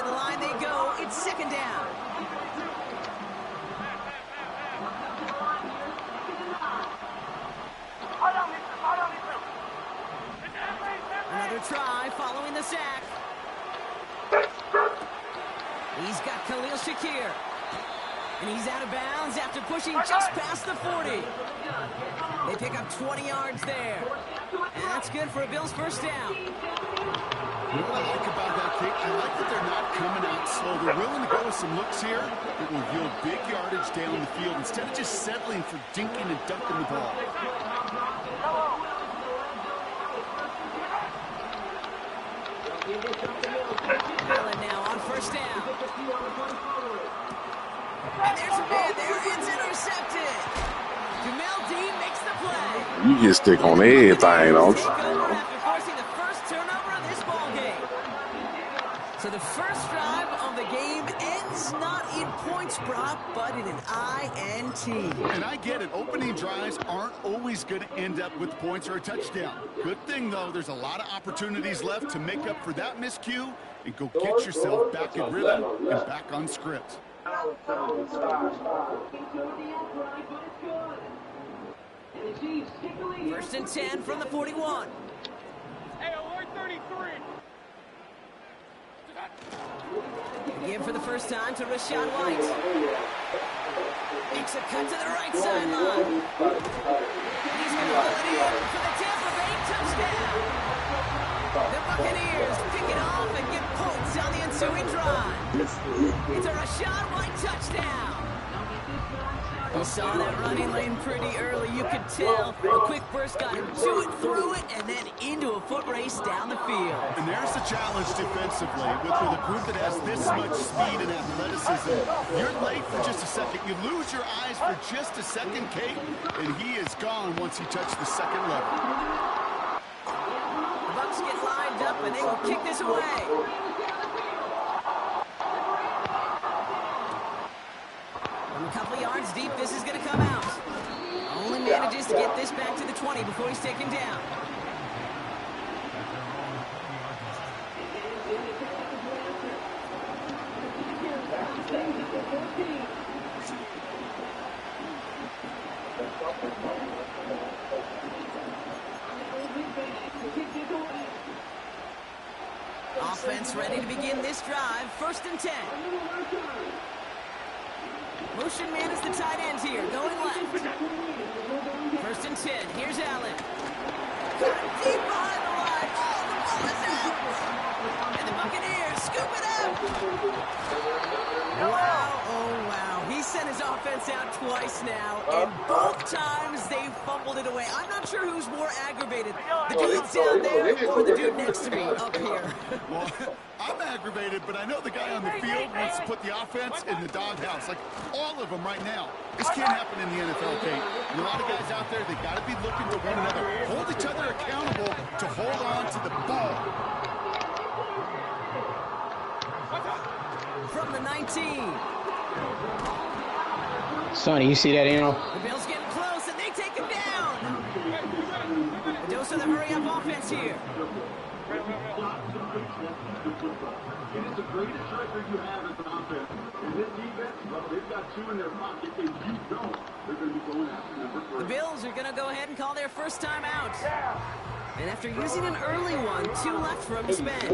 to the line they go. It's second down. Another try following the sack. He's got Khalil Shakir. And he's out of bounds after pushing just past the 40. They pick up 20 yards there. And that's good for a Bills first down. You know what I like about that kick? I like that they're not coming out slow. They're willing to go with some looks here. It will yield big yardage down the field instead of just settling for dinking and dunking the ball. Allen now on first down. And there's a man there. It's intercepted. Jamel Dean makes the play. You get stick on everything, don't you? After forcing the first turnover of this ball game. So the first drive of the game ends not in points, Brock, but in an INT. And I get it. Opening drives aren't always going to end up with points or a touchdown. Good thing, though, there's a lot of opportunities left to make up for that miscue and go get yourself back in rhythm and back on script. First and 10 from the 41. Hey, alert 33. Again for the first time to Rachaad White. Makes a cut to the right sideline. He's going to hold it in for the Tampa Bay touchdown. The Buccaneers pick it off and get points on the ensuing drive. It's a Rachaad White touchdown. He saw that running lane pretty early. You could tell a quick burst got him to it, through it, and then into a foot race down the field. And there's the challenge defensively with a group that has this much speed and athleticism. You're late for just a second. You lose your eyes for just a second, Kate, and he is gone once he touched the second level. The Bucs get lined up, and they will kick this away. From a couple of yards deep, this is going to come out. Only manages to get this back to the 20 before he's taken down. Offense ready to begin this drive. First and 10. Motion man is the tight end here, going left. First and 10. Here's Allen. Got him deep behind the line. Oh, the ball is out. And the Buccaneers scoop it up. Wow, oh wow. He sent his offense out twice now, and both times they fumbled it away. I'm not sure who's more aggravated, the dude down there or the dude next to me up here. Well, I'm aggravated, but I know the guy on the field wants to put the offense in the doghouse, like all of them right now. This can't happen in the NFL, Kate. And a lot of guys out there, they got to be looking to one another, hold each other accountable to hold on to the ball. From the 19. Sonny, you see that, Aaron? The Bills getting close, and they take him down. A dose of the hurry-up offense here. It is the greatest record you have as an offense. And this defense, well, they've got two in their pocket, and you don't. They're going to be going after number 3. The Bills are going to go ahead and call their first time out. And after using an early one, 2 left for him to spend.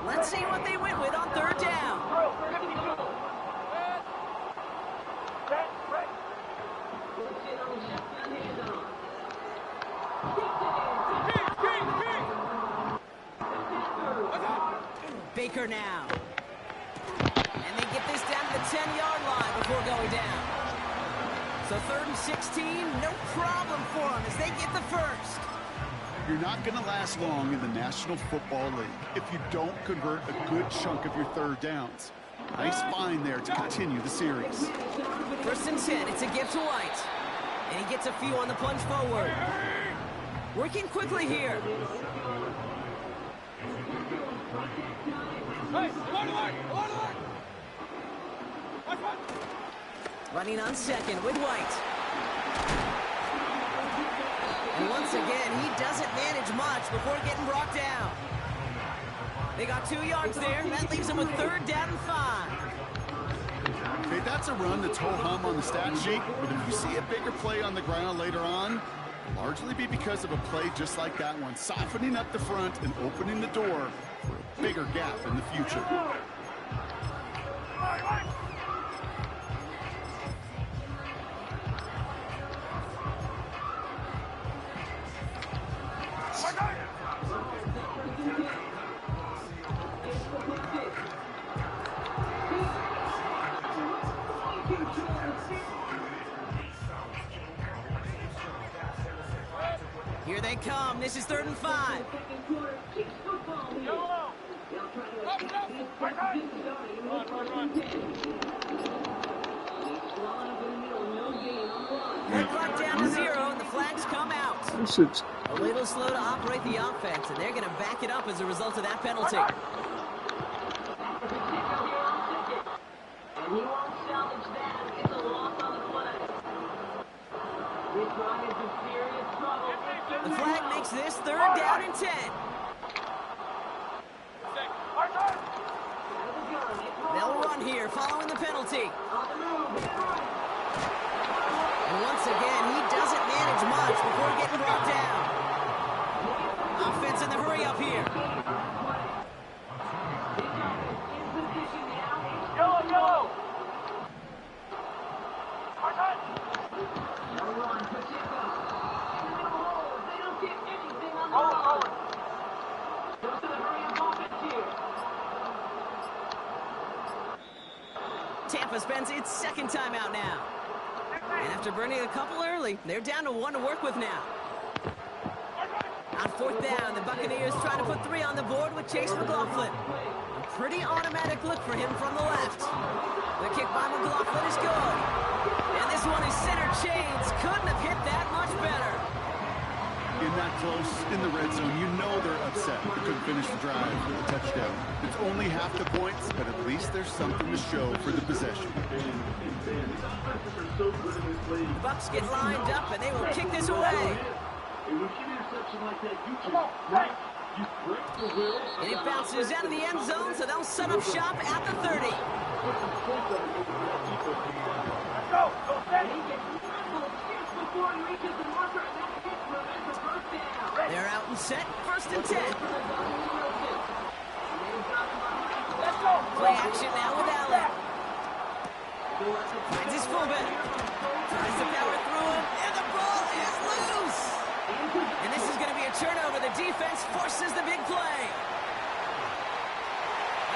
Let's see what they went with on third down. Baker now. And they get this down to the 10-yard line before going down. So 3rd and 16, no problem for them as they get the first. You're not going to last long in the National Football League if you don't convert a good chunk of your third downs. Nice find there to continue the series. 1st and 10, it's a give to White. And he gets a few on the plunge forward. Working quickly here. Running on second with White. And once again, he doesn't manage much before getting brought down. They got 2 yards there. That leaves them with 3rd down and 5. Okay, that's a run that's ho-hum on the stat sheet, but if you see a bigger play on the ground later on, largely be because of a play just like that one, softening up the front and opening the door for a bigger gap in the future. Here they come. This is 3rd and 5. They're clocked down to 0, and the flags come out. A little slow to operate the offense, and they're going to back it up as a result of that penalty. And he won't salvage that. It's a loss on the play. This one is in serious trouble. The flag makes this 3rd down and 10. They'll run here following the penalty. And once again, he doesn't manage much before getting brought down. Offense in the hurry up here. Yellow. Tampa spends its 2nd timeout now. And after burning a couple early, they're down to 1 to work with now. On 4th down, the Buccaneers trying to put 3 on the board with Chase McLaughlin. A pretty automatic look for him from the left. The kick by McLaughlin is good. And this one is center chains. Couldn't have hit that much better. In that close, in the red zone, you know they're upset. They couldn't finish the drive with a touchdown. It's only half the points, but at least there's something to show for the possession. The Bucs get lined up, and they will kick this away. And it bounces out of the end zone, so they'll set up shop at the 30. Go, They're out and set, 1st and 10. Play action now with Allen. Finds his fullback. Tries to power through him, and the ball is loose. And this is going to be a turnover. The defense forces the big play.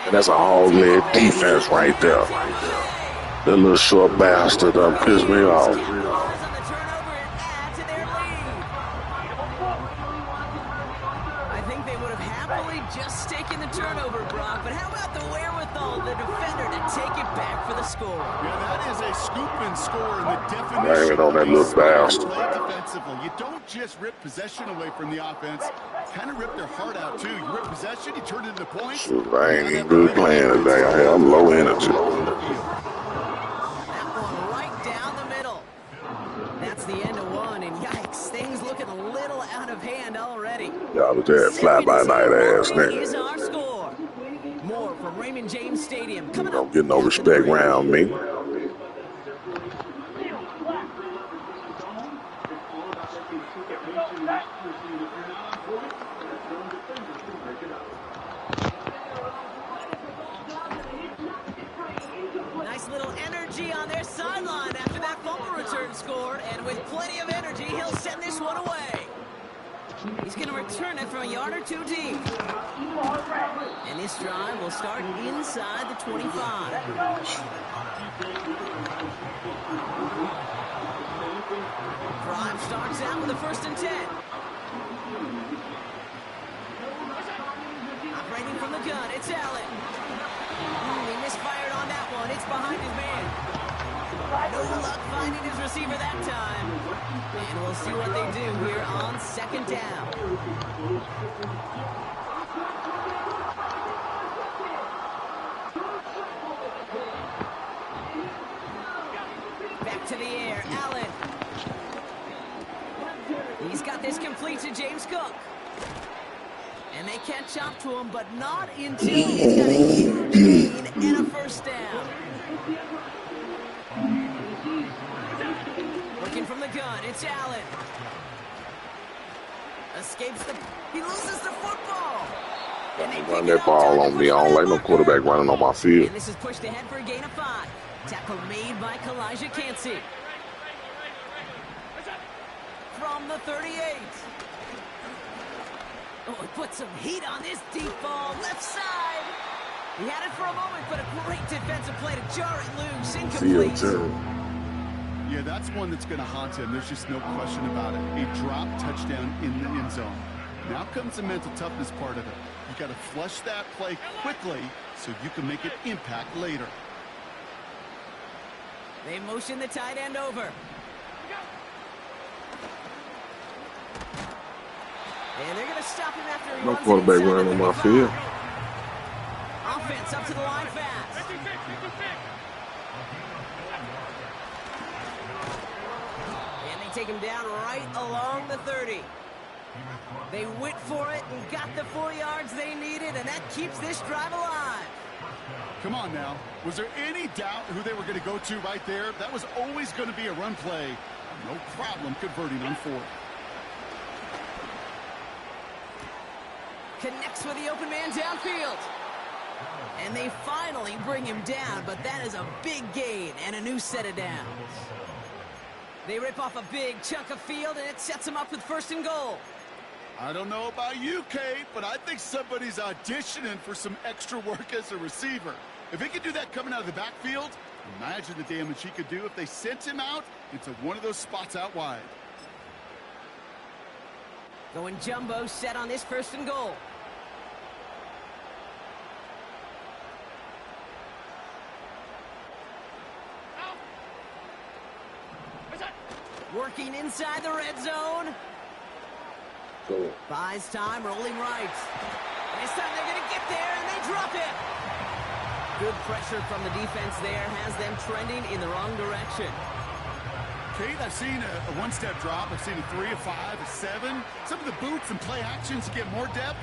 And that's a hog-leg defense right there. That little short bastard done pissed me off. Just taking the turnover, Brock, but how about the wherewithal, the defender, to take it back for the score? Yeah, that is a scoop and score in the definition. Bang it on that little bastard. Play defensively. You don't just rip possession away from the offense. Kind of rip their heart out, too. You rip possession, you turn it into points. Shoot, I ain't even good playing today. I'm low energy. That one right down the middle. That's the end of one, and yikes, things looking a little out of hand already. Y'all was that fly-by-night ass nigga. Is our score. More from Raymond James Stadium. Coming Don't get no respect around me. Nice little energy on their sideline after that fumble return scored, and with plenty of energy, he'll send this one away. He's going to return it from a yard or 2 deep. And this drive will start inside the 25. Drive starts out with a 1st and 10. Operating from the gun, it's Allen. He misfired on that one. It's behind his man. No luck finding his receiver that time. And we'll see what they do here on 2nd down. Back to the air, Allen. He's got this complete to James Cook. And they catch up to him, but not until he's got a huge gain and a first down. Looking from the gun, it's Allen. Escapes the... He loses the football. And they Run pick it that up ball down on the me. I don't like no marker. quarterback running on my field. And this is pushed ahead for a gain of 5. Tackle made by Kalijah Cansey. From the 38. Oh, he put some heat on this deep ball. Left side. He had it for a moment, but a great defensive play to jar it loose. Incomplete. Yeah, that's one that's going to haunt him. There's just no question about it. A drop touchdown in the end zone. Now comes the mental toughness part of it. You got to flush that play quickly so you can make an impact later. They motion the tight end over. And they're going to stop him after he No runs quarterback inside running the on my 35. field. Offense up to the line fast. And they take him down right along the 30. They went for it and got the 4 yards they needed, and that keeps this drive alive. Come on now. Was there any doubt who they were going to go to right there? That was always going to be a run play. No problem converting on 4th. Connects with the open man downfield. And they finally bring him down, but that is a big gain and a new set of downs. They rip off a big chunk of field, and it sets them up with 1st and goal. I don't know about you, Kate, but I think somebody's auditioning for some extra work as a receiver. If he could do that coming out of the backfield, imagine the damage he could do if they sent him out into one of those spots out wide. Going jumbo set on this 1st and goal. Working inside the red zone. Buys time, rolling right. And this time they're going to get there, and they drop it. Good pressure from the defense there has them trending in the wrong direction. Kate, I've seen a one-step drop. I've seen a 3, a 5, a 7. Some of the boots and play actions get more depth,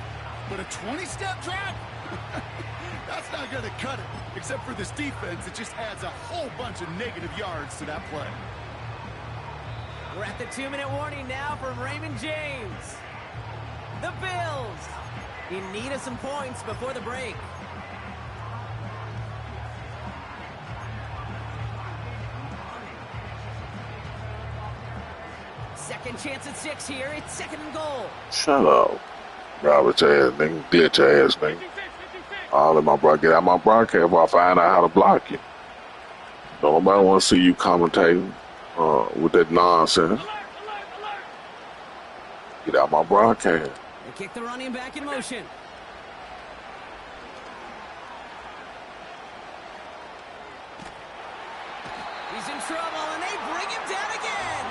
but a 20-step drop? That's not going to cut it. Except for this defense, it just adds a whole bunch of negative yards to that play. We're at the 2-minute warning now from Raymond James. The Bills in need of some points before the break. Second chance at 6 here. It's 2nd and goal. Shut up. Garbage ass nigga, ditch ass nigga. All in my broadcast. Get out my broadcast before I find out how to block you. Don't nobody want to see you commentating with that nonsense. Get out my broadcast. They kick the running back in motion. He's in trouble, and they bring him down again.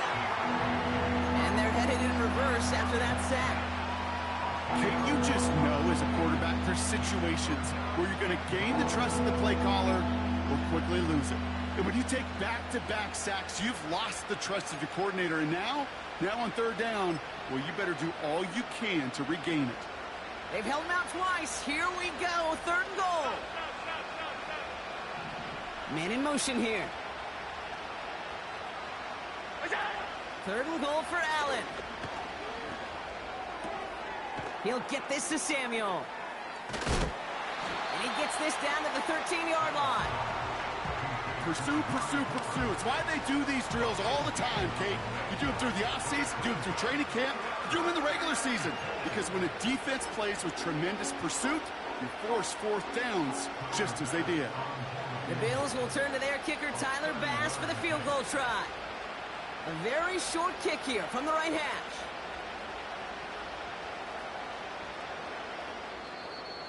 And they're headed in reverse after that sack. Kate, you just know as a quarterback there's situations where you're going to gain the trust of the play caller or quickly lose it. And when you take back-to-back sacks, you've lost the trust of your coordinator. And now on 3rd down, well, you better do all you can to regain it. They've held him out twice. Here we go. 3rd and goal. Man in motion here. 3rd and goal for Allen. He'll get this to Samuel. And he gets this down to the 13-yard line. Pursue, pursue, pursue. It's why they do these drills all the time, Kate. You do them through the offseason, you do them through training camp, you do them in the regular season. Because when a defense plays with tremendous pursuit, you force 4th downs just as they did. The Bills will turn to their kicker, Tyler Bass, for the field goal try. A very short kick here from the right hash.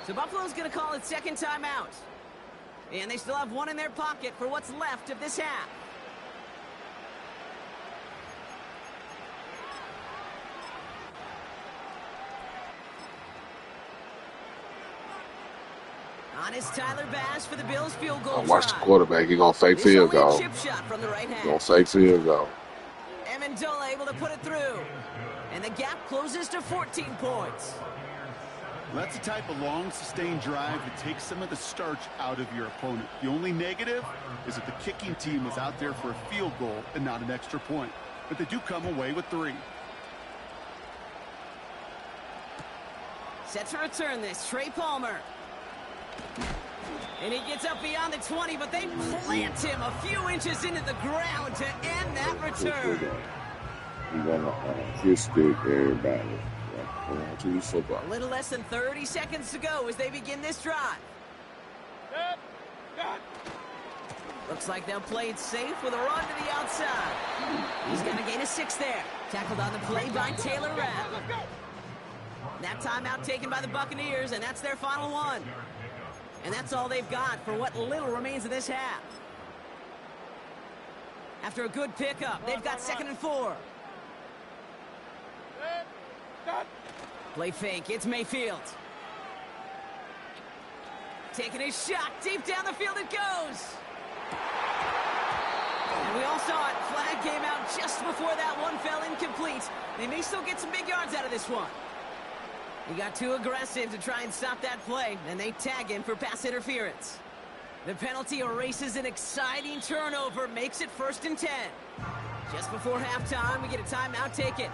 So Buffalo's going to call it 2nd timeout. And they still have 1 in their pocket for what's left of this half. On his Tyler Bass for the Bills field goal Watch the try. quarterback. He gonna fake It's field only a goal. chip shot from the right He hand. gonna fake field goal. Amendola able to put it through. And the gap closes to 14 points. That's the type of long, sustained drive that takes some of the starch out of your opponent. The only negative is that the kicking team was out there for a field goal and not an extra point. But they do come away with 3. Set to return this, Trey Palmer. And he gets up beyond the 20, but they plant him a few inches into the ground to end that return. You're gonna stick everybody. To football. A little less than 30 seconds to go as they begin this drive. Looks like they'll play it safe with a run to the outside. He's going to gain a 6 there. Tackled on the play by Taylor Rapp. That timeout taken by the Buccaneers, and that's their final one. And that's all they've got for what little remains of this half. After a good pickup, they've got 2nd and 4. Play fake, it's Mayfield. Taking a shot, deep down the field it goes. And we all saw it, flag came out just before that one fell incomplete. They may still get some big yards out of this one. He got too aggressive to try and stop that play, and they tag him for pass interference. The penalty erases an exciting turnover, makes it 1st and 10. Just before halftime, we get a timeout taken.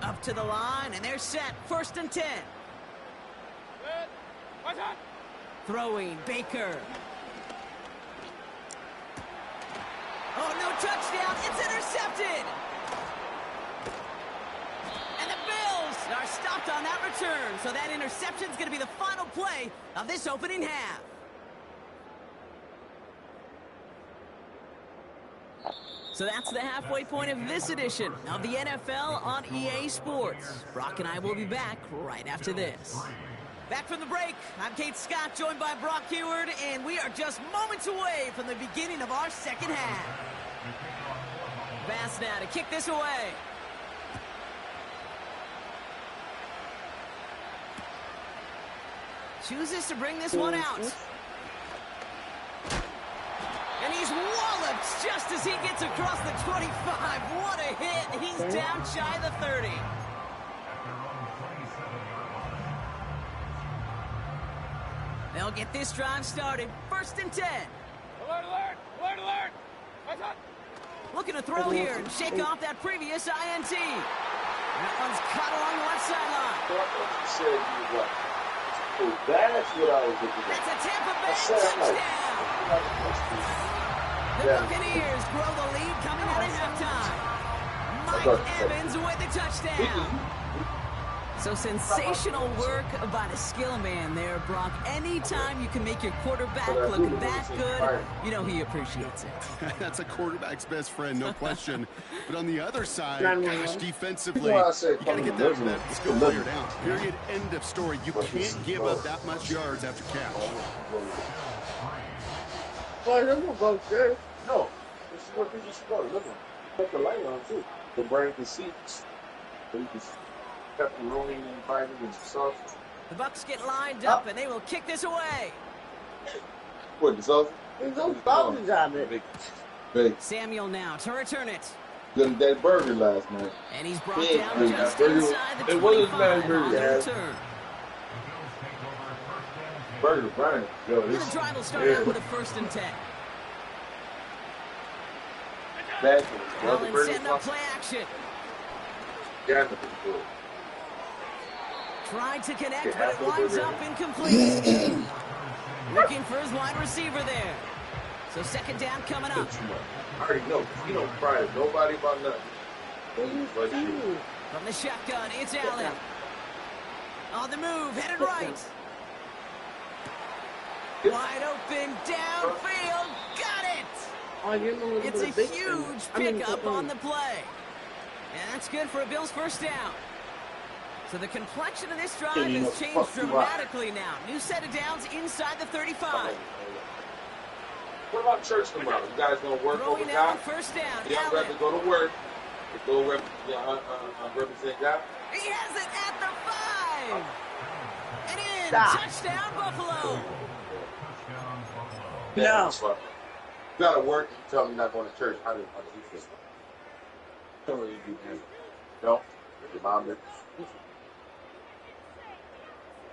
Up to the line, and they're set. 1st and 10. Throwing, Baker. Oh, no touchdown. It's intercepted. And the Bills are stopped on that return. So that interception is going to be the final play of this opening half. So that's the halfway point of this edition of the NFL on EA Sports. Brock and I will be back right after this. Back from the break, I'm Kate Scott, joined by Brock Heward, and we are just moments away from the beginning of our second half. Bass now to kick this away. Chooses to bring this one out. And he's walloped just as he gets across the 25. What a hit. He's down shy of the 30. They'll get this drive started. 1st and 10. Alert, alert, alert, alert. What's up? Looking to throw here and shake off that previous INT. That one's caught along the left sideline. That's what I was looking That's a Tampa Bay touchdown. The Buccaneers grow the lead coming out of halftime. Mike Evans with the touchdown. So sensational work by the skill man there, Brock. Anytime you can make your quarterback look that good, you know he appreciates it. That's a quarterback's best friend, no question. But on the other side, gosh, defensively, you got to get that skill player down. Period. End of story. You can't give up that much yards after catch. No, this is what you just got. Look, put the light on too. The brain can see. So you can pepperoni and vitamin and sauce. The Bucs get lined up, and they will kick this away. What, the sauce? There's no sausages on it. Big. Samuel now to return it. Good that burger last night. And he's brought down just inside the 25 on the return. Burger, Brian. Yo, The drive will start out with a 1st and 10. Allen setting up play action. Tried to connect, but it winds up incomplete. Looking for his wide receiver there. So 2nd down coming up. I already know. You don't cry to nobody about nothing. From the shotgun, it's Allen. On the move, headed right. Wide open, downfield, got it! It's a huge pickup on the play. And that's good for a Bills 1st down. So the complexion of this drive has changed dramatically now. New set of downs inside the 35. What about church tomorrow? You guys gonna work Throwing over out God? first down. Y'all Allen. rather go to work and go represent God? He has it at the 5. And in. Stop. Touchdown, Buffalo. No. You gotta work and you tell me you're not going to church. How do you feel? Don't really do that. No? Your mom did.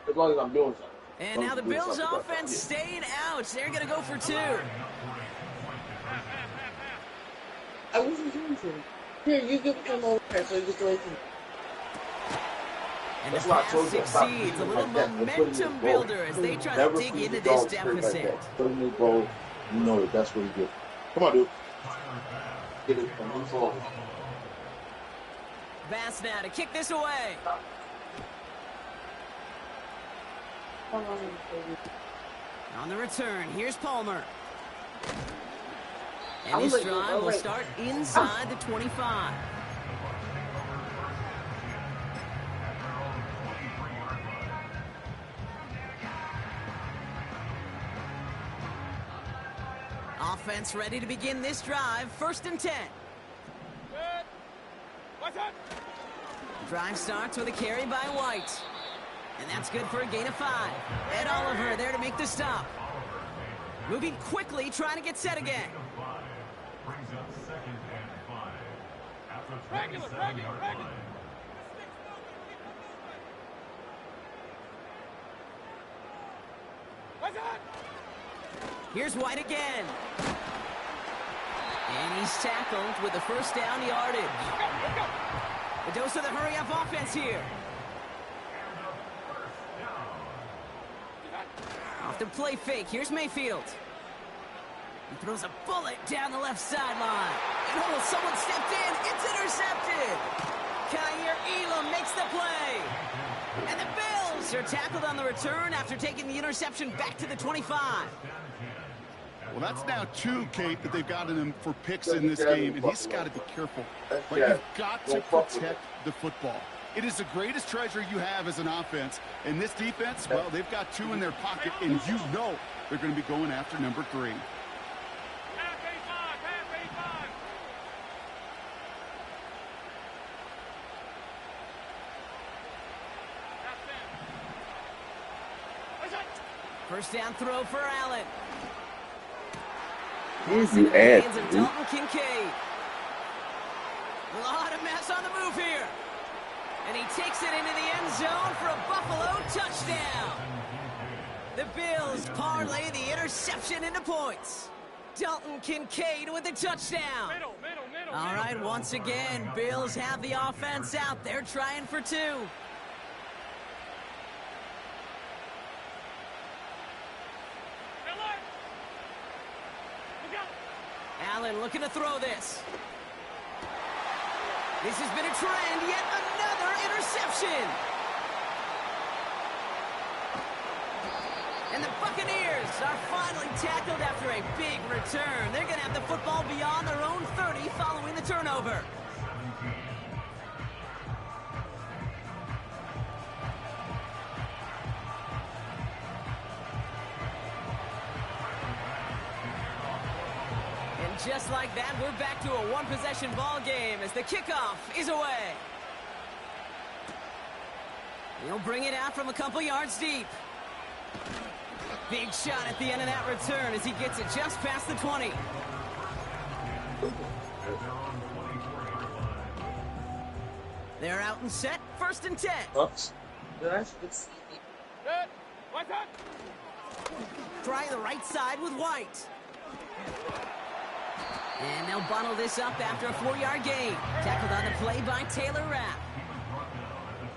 As long as I'm doing something. And now the Bills offense staying out. They're going to go for 2. I wasn't doing something. Here, you give him over there so you can throw it. And the pass succeeds. A little momentum builder as they try to dig into this deficit. Put him in the goal. You know that that's what he did. Come on, dude. Get it from move forward. Bass now to kick this away. On the return, here's Palmer. And his drive will start inside the 25. Offense ready to begin this drive. 1st and 10. Drive starts with a carry by White. And that's good for a gain of 5. Ed Oliver there to make the stop. Moving quickly, trying to get set again. Regular. Here's White again. And he's tackled with the first down yardage. A dose of the hurry-up offense here. Off the play fake. Here's Mayfield. He throws a bullet down the left sideline. And oh, someone stepped in. It's intercepted. Kaiir Elam makes the play. And the Bills are tackled on the return after taking the interception back to the 25. Well, that's now 2, Kate, that they've gotten him for picks in this game, and he's got to be careful. But you've got to protect the football. It is the greatest treasure you have as an offense. And this defense, well, they've got 2 in their pocket, and you know they're going to be going after number 3. First down throw for Allen. Here's In you the add. hands of Dalton Kincaid. A lot of mess on the move here. And he takes it into the end zone for a Buffalo touchdown. The Bills parlay the interception into points. Dalton Kincaid with the touchdown. All right, once again, Bills have the offense out. They're trying for 2. Allen looking to throw this. This has been a trend, yet another interception. And the Buccaneers are finally tackled after a big return. They're going to have the football beyond their own 30 following the turnover. Just like that, we're back to a one-possession ball game as the kickoff is away. He'll bring it out from a couple yards deep. Big shot at the end of that return as he gets it just past the 20. They're out and set, 1st and 10. Oops. Try the right side with White. And they'll bundle this up after a 4-yard gain. Tackled on the play by Taylor Rapp.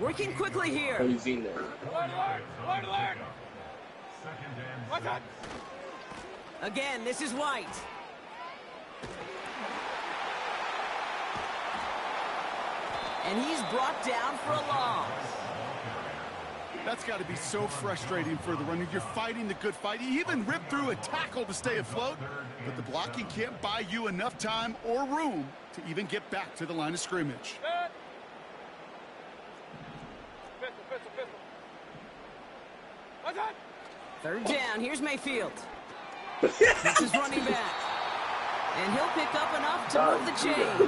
Working quickly here. He's in there. Alert! Again, this is White. And he's brought down for a loss. That's got to be so frustrating for the runner. You're fighting the good fight. You even ripped through a tackle to stay afloat, but the blocking can't buy you enough time or room to even get back to the line of scrimmage. Third down. Here's Mayfield. This is running back. And he'll pick up enough to move the chains.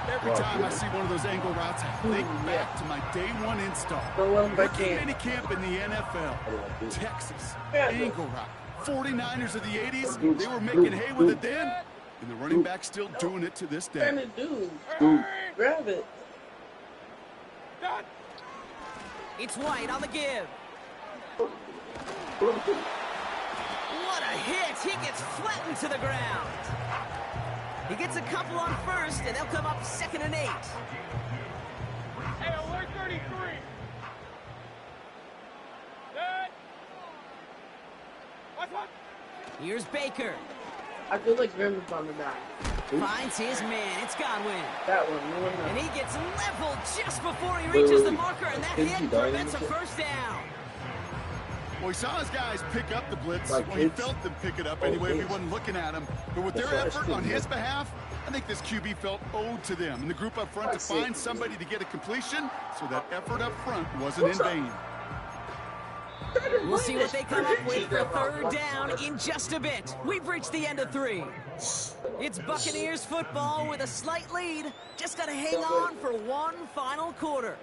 Every time I see one of those angle routes, I think back to my day one install. Rookie minicamp in the NFL. Texas, angle route. 49ers of the 80s, they were making hay with it then, and the running back's still doing it to this day. Grab it. It's White on the give. What a hit! He gets flattened to the ground. He gets a couple on first, and they'll come up 2nd and 8. Hey, alert 33. Set. Watch one. Here's Baker. I feel like Grim is on the back. Finds his man. It's Godwin. That one, And he gets leveled just before he reaches the marker, and that hit prevents a first down. Well, he saw his guys pick up the blitz. Well, he felt them pick it up anyway if he wasn't looking at him. But with their effort on his behalf, I think this QB felt owed to them and the group up front to find somebody to get a completion, so that effort up front wasn't in vain. We'll see what they come up with for third down in just a bit. We've reached the end of 3. It's Buccaneers football with a slight lead. Just got to hang on for one final quarter.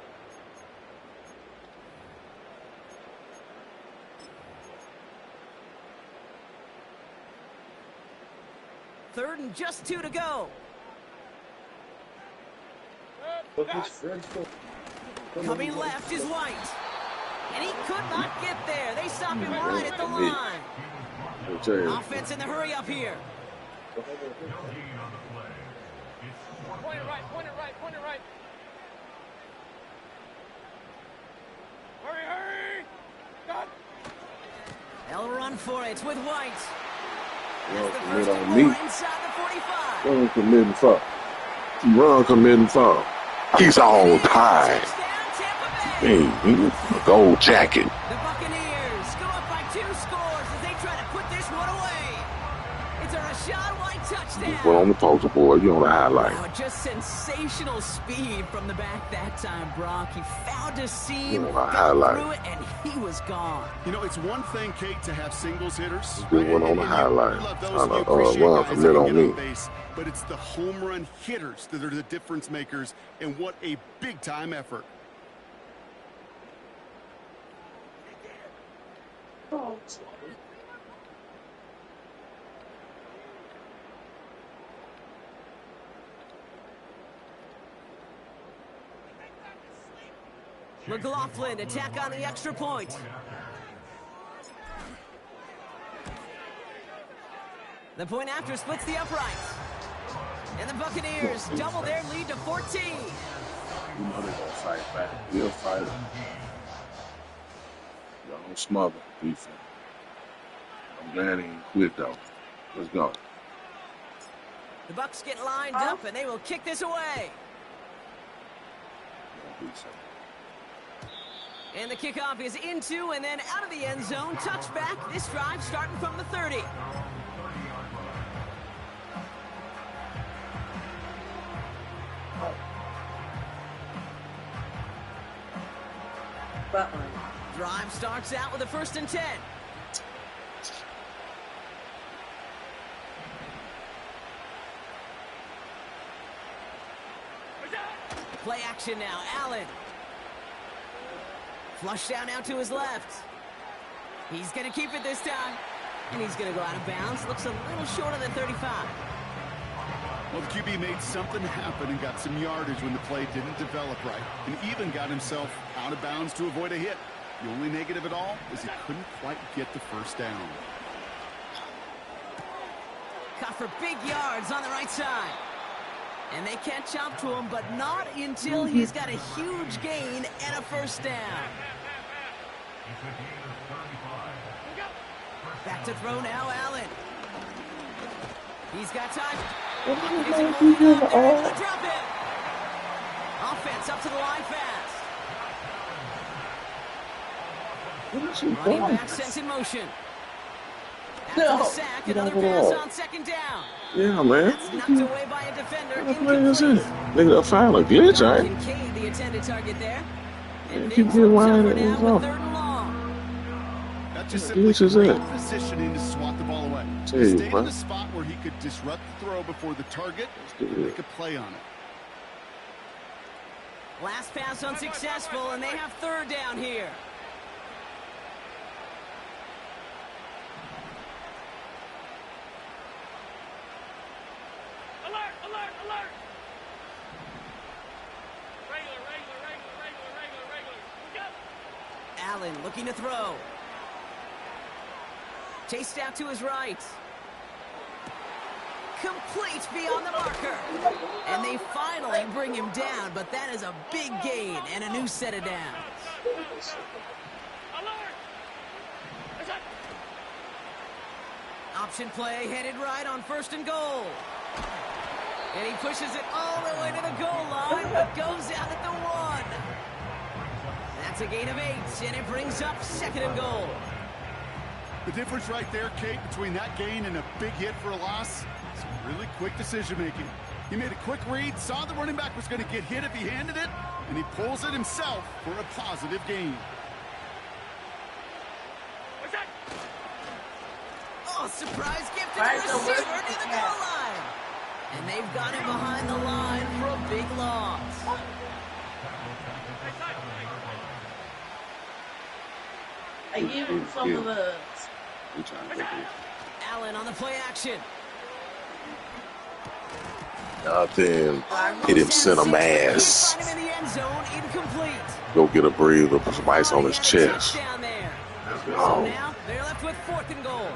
Third and just 2 to go. Coming left is White. And he could not get there. They stop him right at the line. Offense in the hurry up here. Point it right, point it right, point it right. Hurry, hurry! Got. They'll run for it with White. Run That's the commit first on and me. 4 inside the 45. Run committing foul. Run committing foul. He's on time. Touchdown, Tampa Bay. Hey, gold jacket. The Buccaneers go up by 2 scores as they try to put this one away. It's a Rashad White touchdown. Put on the poster board. You on the highlight. Wow, just sensational speed from the back that time, Brock. He found a seam, got highlight. through it, and he was gone. You know, it's one thing, Kate, to have singles hitters. Good one on the highlight. You love those, Trying you to appreciate run guys commit that on get me. base, but it's the home run hitters that are the difference makers, and what a big-time effort. McLaughlin attack on the extra point. The point after splits the uprights. And the Buccaneers double their lead to 14. You know they're gonna fight back. We'll fight them. Y'all don't smother defense. I'm glad he ain't quit though. Let's go. The Bucs get lined up, and they will kick this away. And the kickoff is into and then out of the end zone. Touchback. This drive starting from the 30. Drive starts out with a 1st and 10. Play action now. Allen. Flush down now to his left. He's going to keep it this time. And he's going to go out of bounds. Looks a little shorter than 35. Well, the QB made something happen and got some yardage when the play didn't develop right, and even got himself out of bounds to avoid a hit. The only negative at all is he couldn't quite get the first down. Caught for big yards on the right side. And they catch up to him, but not until he's got a huge gain and a first down. Back to throw now, Allen. He's got time. Drop it. Offense up to the line fast. Running back sent in motion. After the sack, another pass on 2nd down. Yeah, man. That's knocked away by a defender. What play is it? Nigga, found a glitch, right? Kincaid, the intended target there. And Keep Nick getting comes wide over and now it's with off. 3rd and long. just What simply is great that? positioning to swat the ball away. Tell He you, stayed in man. the spot where he could disrupt the throw before the target do and it. make a play on it. Last pass unsuccessful, and they have third down here. Alert, alert, alert! Regular, regular, regular, regular, regular, regular. Go! Allen looking to throw. Chased out to his right. Complete beyond the marker. And they finally bring him down, but that is a big gain and a new set of downs. Alert! Is that... Option play headed right on 1st and goal. And he pushes it all the way to the goal line, but goes out at the 1. That's a gain of 8, and it brings up 2nd and goal. The difference right there, Kate, between that gain and a big hit for a loss is really quick decision-making. He made a quick read, saw the running back was going to get hit if he handed it, and he pulls it himself for a positive gain. What's that? Oh, surprise gift to the receiver near the goal line. And they've got him behind the line for a big loss. I give him some of the. We trying to get this. Allen on the play action. Out there and hit him, send him ass. Find him in the end zone, incomplete. Go get a breather, put some ice on his chest. Down there. So Oh. now they're left with 4th and goal.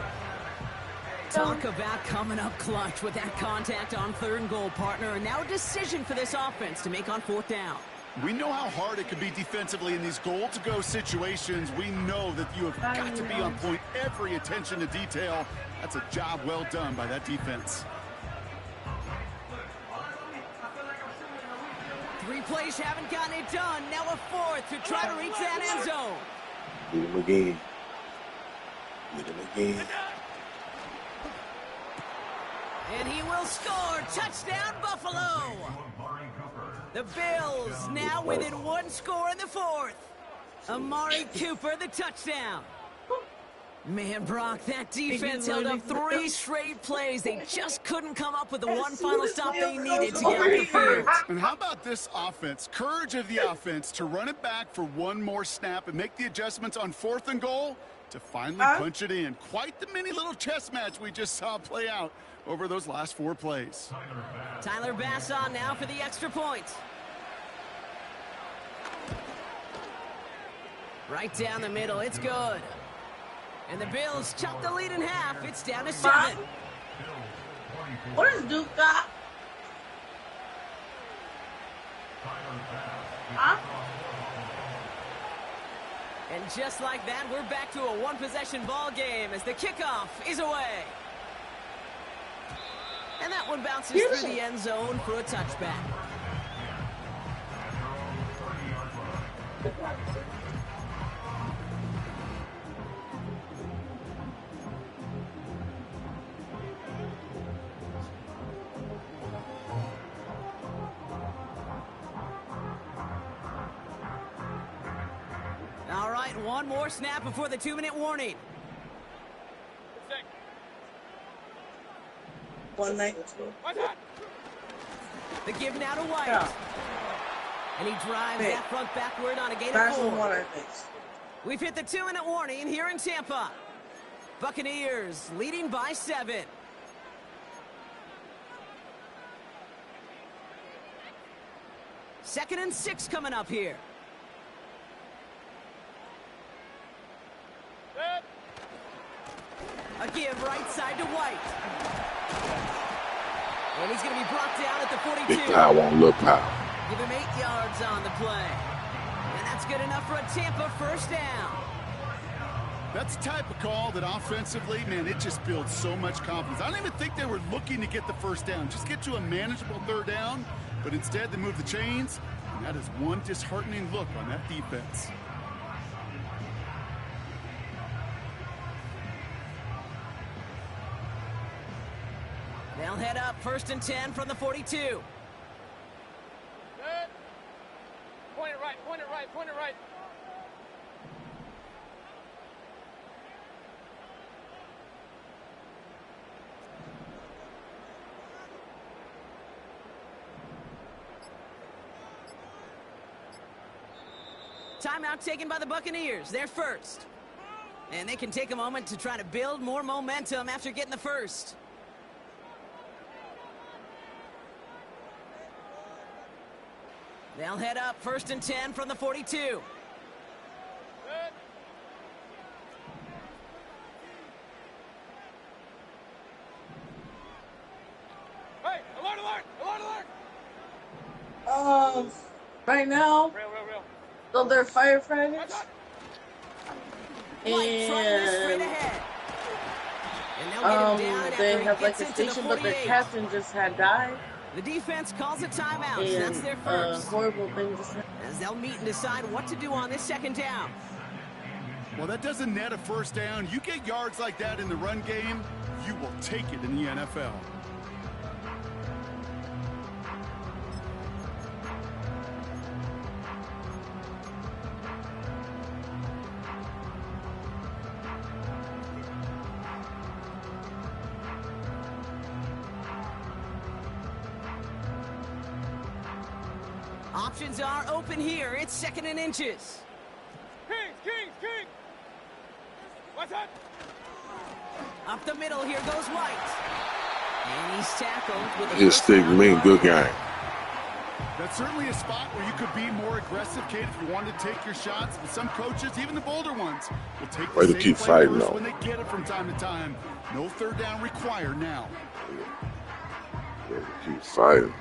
Talk about coming up clutch with that contact on 3rd and goal, partner. And now a decision for this offense to make on 4th down. We know how hard it can be defensively in these goal-to-go situations. We know that you have got to be on point, every attention to detail. That's a job well done by that defense. 3 plays haven't gotten it done. Now a 4th to try to reach that end zone. Get him again. Get him again. And he will score. Touchdown, Buffalo. The Bills now within 1 score in the 4th. Amari Cooper, the touchdown. Man, Brock, that defense held up 3 straight plays. They just couldn't come up with the one final stop they needed to get off the field. And how about this offense? Courage of the offense to run it back for one more snap and make the adjustments on 4th and goal to finally punch it in. Quite the mini little chess match we just saw play out over those last 4 plays. Tyler Bass on now for the extra point. Right down the middle, it's good. And the Bills chop the lead in half. It's down to 7. What is Duke got? Huh? And just like that, we're back to a 1-possession ball game as the kickoff is away. And that one bounces through the end zone for a touchback. All right, one more snap before the 2-minute warning. 192. What's that? The give now to White. Yeah. And he drives that front backward on a gain of That's the 4. one I think. We've hit the 2-minute warning here in Tampa. Buccaneers leading by 7. Second and 6 coming up here. Good. A give right side to White. And he's going to be brought down at the 42. Big power won't look power. Give him 8 yards on the play. And that's good enough for a Tampa first down. That's the type of call that offensively, man, it just builds so much confidence. I don't even think they were looking to get the first down. Just get to a manageable 3rd down. But instead, they move the chains. And that is one disheartening look on that defense. They'll head up 1st and 10 from the 42. Good. Point it right, point it right, point it right. Timeout taken by the Buccaneers. They're first. And they can take a moment to try to build more momentum after getting the first. They'll head up 1st and 10 from the 42. Hey, alert, alert, alert, alert! Right now, Real. so they're firefighters, White trying this straight and ahead. And they'll get him down after they he have like gets a into the station, but their 48. captain just had died, The defense calls a timeout, so that's and their a first. horrible thing just happened. As they'll meet and decide what to do on this 2nd down. Well, that doesn't net a first down. You get yards like that in the run game, you will take it in the NFL. Options are open here. It's 2nd and inches. King! What's that? Up the middle, here goes White. And he's tackled with a His first stick down mean run. good game. That's certainly a spot where you could be more aggressive, kid, if you wanted to take your shots. But some coaches, even the bolder ones, will take Way the to safe keep play fighting, first though. when they get it from time to time. No third down required now. Yeah, keep fighting.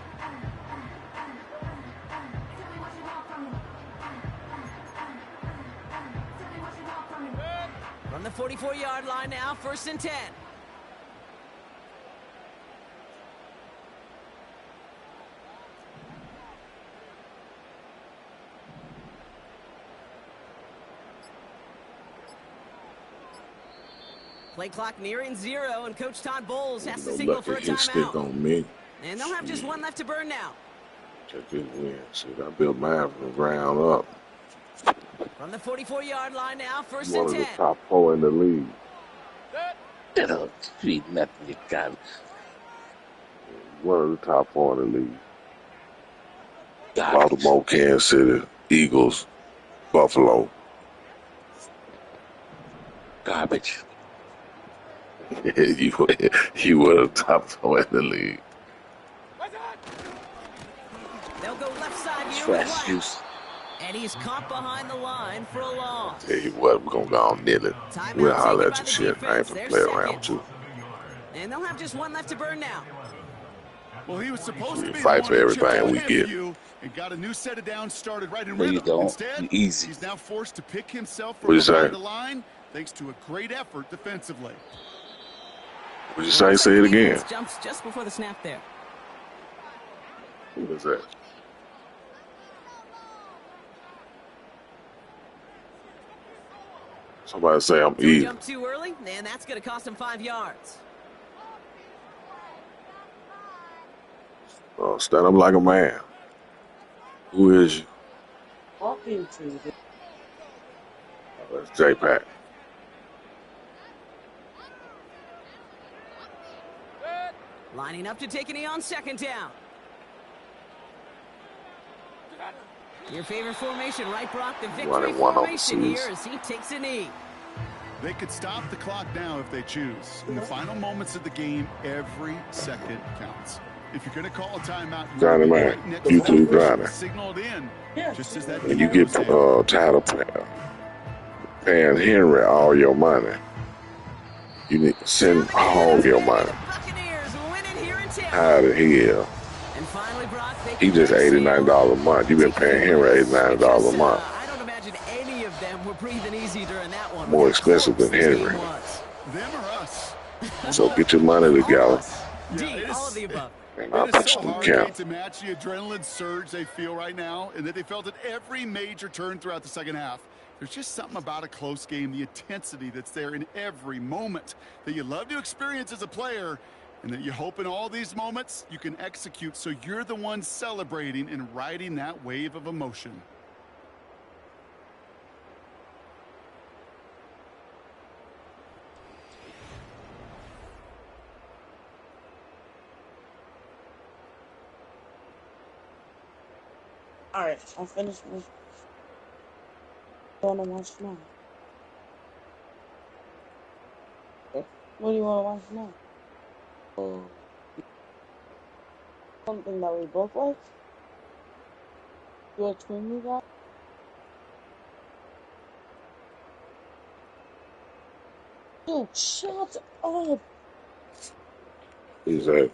From the 44-yard line now, 1st and 10. Play clock nearing 0, and Coach Todd Bowles has to No signal luck for a at his stick timeout. on me. And they'll have just one left to burn now. Check this win. Shit, I built mine from the ground up. From the 44-yard line now, 1st One and of the 10. top 4 in the league. They don't treat nothing you got. One of the top 4 in the league. Garbage. Baltimore, Kansas City, Eagles, Buffalo. Garbage. you were the top 4 in the league. What's that? They'll go left side here with Trash White. juice. And he's caught behind the line for a loss. Tell you what, we're going to go on nil it. Timeout We'll holler taken at by you the shit. I ain't defense. gonna They're play around second. with you. And they'll have just one left to burn now. Well, he was supposed to We be fight the for one who chipped everything away we at get. you and got a new set of downs started right in No, you rhythm. don't. Instead, You easy. he's now forced to pick himself What from you say? behind the line thanks to a great effort defensively. What you say? Say it again. Jumps just before the snap there. Who was that? Somebody say I'm So he eating. jumped too early, and that's going to cost him 5 yards. Stand up like a man. Who is you? Walking to the That's J-Pack. Lining up to take a knee on 2nd down. Your favorite formation, right, Brock? The victory Running one formation overseas. here as he takes a knee. They could stop the clock now if they choose. In the final moments of the game, every second counts. If you're going to call a timeout, you Johnny, want to be man. right next You to too, that person Johnny. signal it in. Yeah. Just as that When you ball get goes down. tired of paying Henry all your money, you need to send all your money. The Buccaneers winning here in Tampa. Tired of hell. And finally, Brock, they He just $89 a month. You've been paying Henry $89 a month. I don't imagine any of them were breathing easy during that one. More Look how expensive close than this Henry. game was. Them or us? So get your money All together. us. D, it all is- of the above. And I'll It is put so you in hard, camp. Nate, to match the adrenaline surge they feel right now, and that they felt at every major turn throughout the second half. There's just something about a close game, the intensity that's there in every moment that you love to experience as a player, and that you hope in all these moments you can execute so you're the one celebrating and riding that wave of emotion. All right, I'm finished with want to watch now? Huh? What do you want to watch now? Um, Something that we both like? You a twin guy? Dude, shut up! Exactly.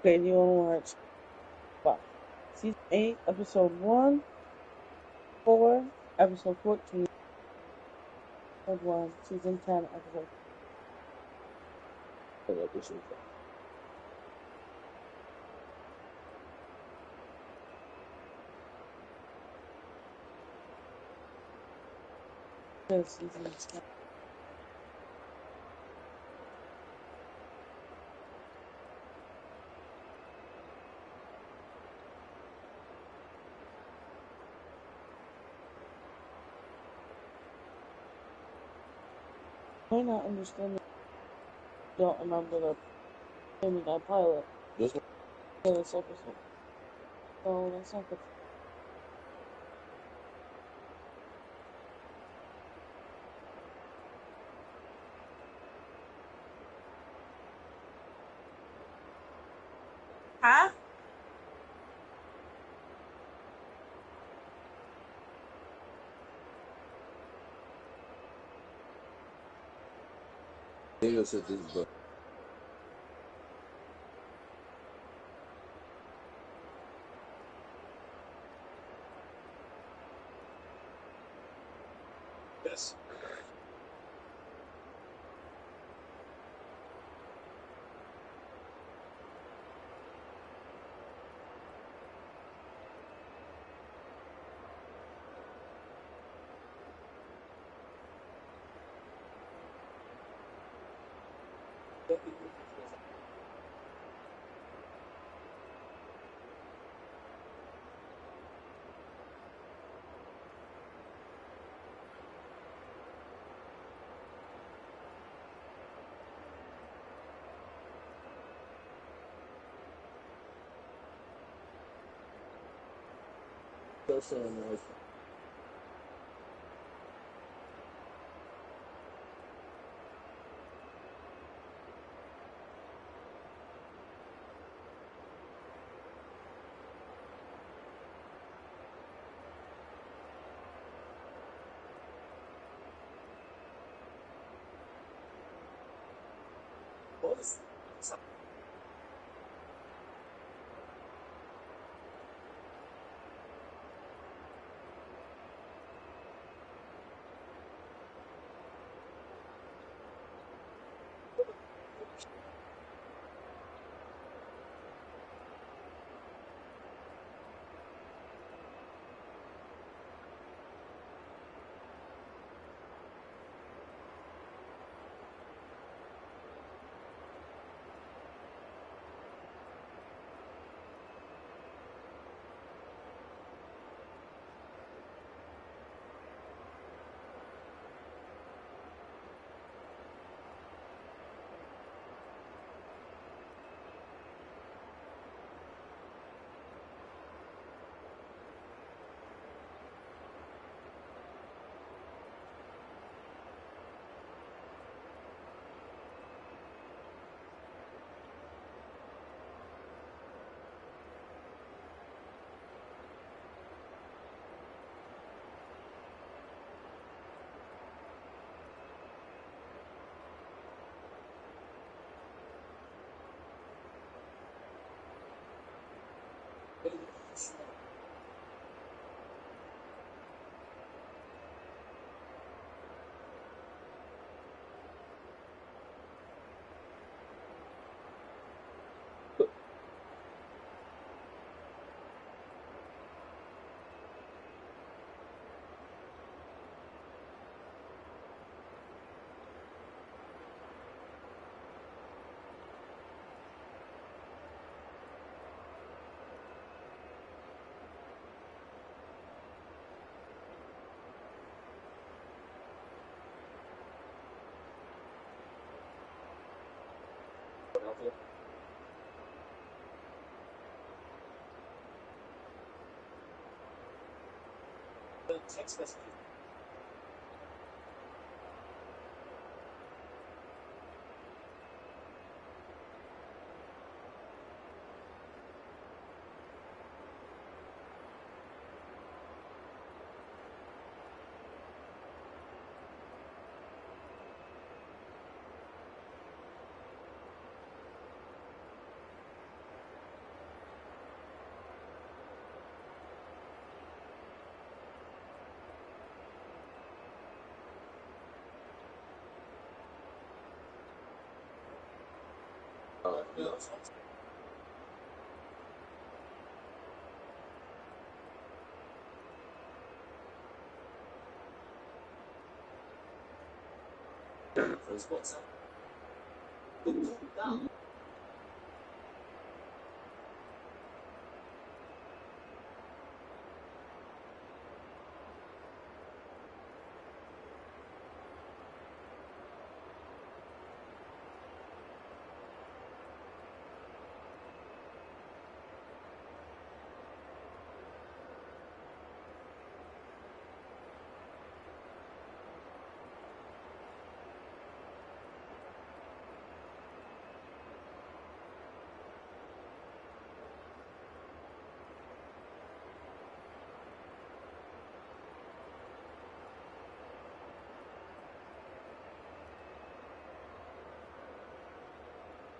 Okay, do you want to watch what? Season 8, episode 1, 4, episode 14, episode 1, season 10, episode what episode? 2, season 10. I might not understand don't remember the name of that pilot. This one? Yeah, this episode. So that's not the Huh? Daniel said this, but yes. That's nice.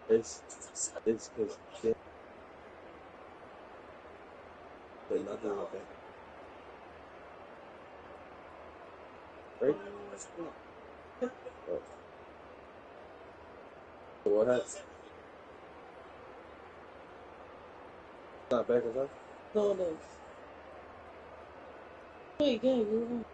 It's because they're not doing okay. Right? Oh. So what happened? Not back as well? No, it is. Wait, yeah, you're right.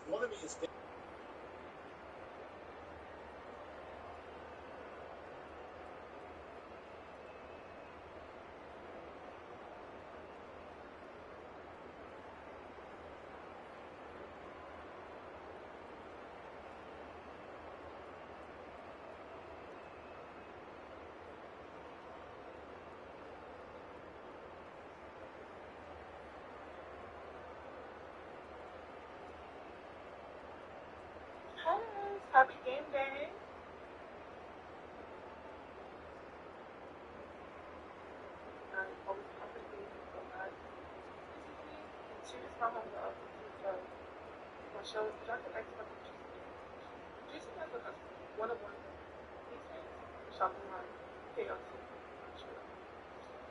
One of me is Hi, happy game day. Always happy to be so much. She just found on the other so my show is Dr. X from Juicy has a one of one these days. Shopping line KLC.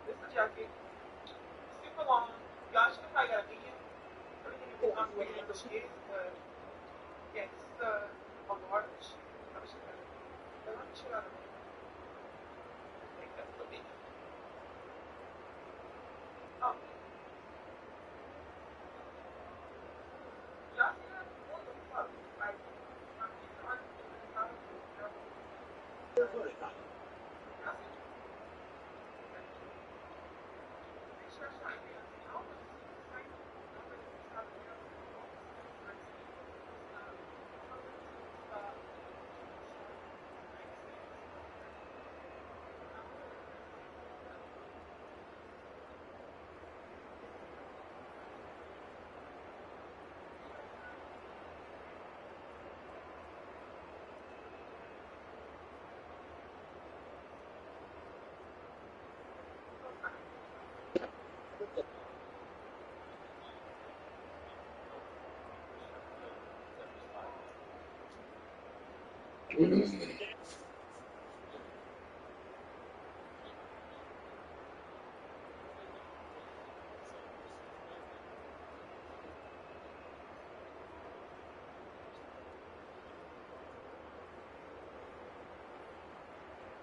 This is Jackie. Super long. Y'all should probably got a medium. Everything you can speak English is, but yeah, this is a large. Probably should have. Let me show out. I think that's the big. Oh. Y'all see that? What the fuck? Like, I'm just doing the house. Y'all see? Make sure it's right there. I don't know. It's like, nobody can stop it.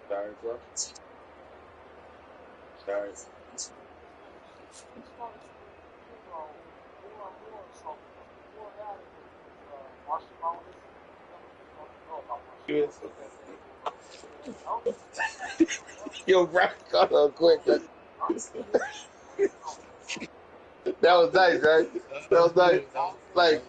Sorry, bro. Sorry. Yo, Rap got her quick. That was nice, right? That was nice. Like,